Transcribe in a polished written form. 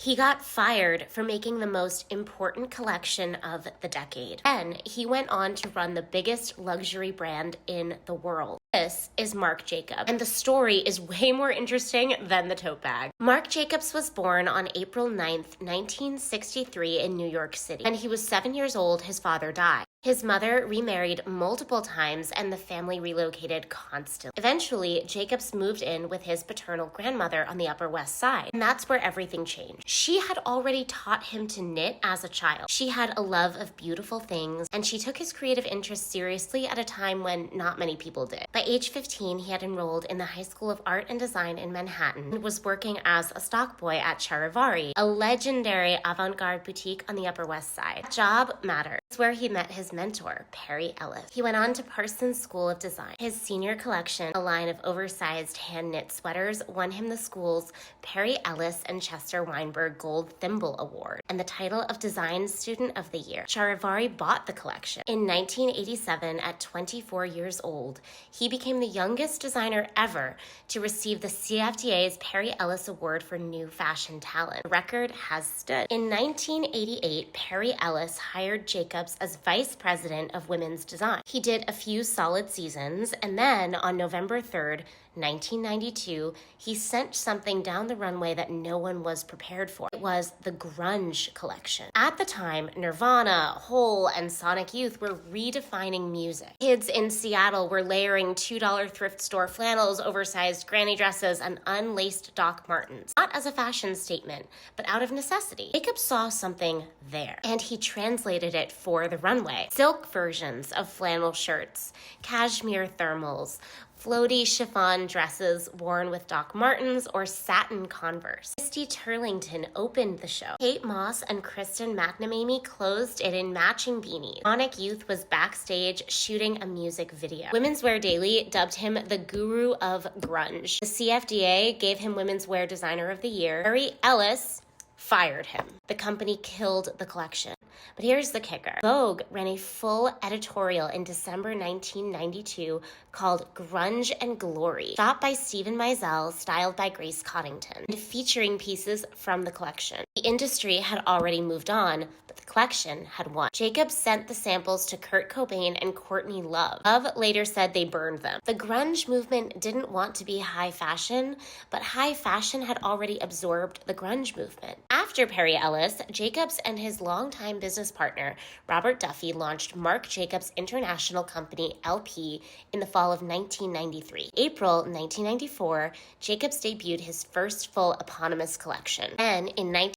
He got fired for making the most important collection of the decade. Then he went on to run the biggest luxury brand in the world. This is Marc Jacobs, and the story is way more interesting than the tote bag. Marc Jacobs was born on April 9th, 1963 in New York City. When he was 7 years old, his father died. His mother remarried multiple times, and the family relocated constantly. Eventually, Jacobs moved in with his paternal grandmother on the Upper West Side, and that's where everything changed. She had already taught him to knit as a child. She had a love of beautiful things, and she took his creative interests seriously at a time when not many people did. By age 15, he had enrolled in the High School of Art and Design in Manhattan and was working as a stock boy at Charivari, a legendary avant-garde boutique on the Upper West Side. That job mattered. It's where he met his mentor, Perry Ellis. He went on to Parsons School of Design. His senior collection, a line of oversized hand-knit sweaters, won him the school's Perry Ellis and Chester Weinberg Gold Thimble Award and the title of Design Student of the Year. Charivari bought the collection. In 1987, at 24 years old, he became the youngest designer ever to receive the CFDA's Perry Ellis Award for New Fashion Talent. The record has stood. In 1988, Perry Ellis hired Jacobs as vice president of women's design. He did a few solid seasons, and then on November 3rd, 1992, he sent something down the runway that no one was prepared for. It was the grunge collection. At the time, Nirvana, Hole, and Sonic Youth were redefining music. Kids in Seattle were layering $2 thrift store flannels, oversized granny dresses, and unlaced Doc Martens. Not as a fashion statement, but out of necessity. Jacob saw something there, and he translated it for the runway. Silk versions of flannel shirts, cashmere thermals, floaty chiffon dresses worn with Doc Martens or satin Converse. Christy Turlington opened the show. Kate Moss and Kristen McNamee closed it in matching beanies. Sonic Youth was backstage shooting a music video. Women's Wear Daily dubbed him the guru of grunge. The CFDA gave him Women's Wear Designer of the Year. Perry Ellis fired him. The company killed the collection. But here's the kicker. Vogue ran a full editorial in December 1992 called Grunge and Glory, shot by Stephen Meisel, styled by Grace Coddington, and featuring pieces from the collection. The industry had already moved on, but the collection had won. Jacobs sent the samples to Kurt Cobain and Courtney Love. Love later said they burned them. The grunge movement didn't want to be high fashion, but high fashion had already absorbed the grunge movement. After Perry Ellis, Jacobs and his longtime business partner, Robert Duffy, launched Marc Jacobs International Company, LP, in the fall of 1993. April 1994, Jacobs debuted his first full eponymous collection. Then, in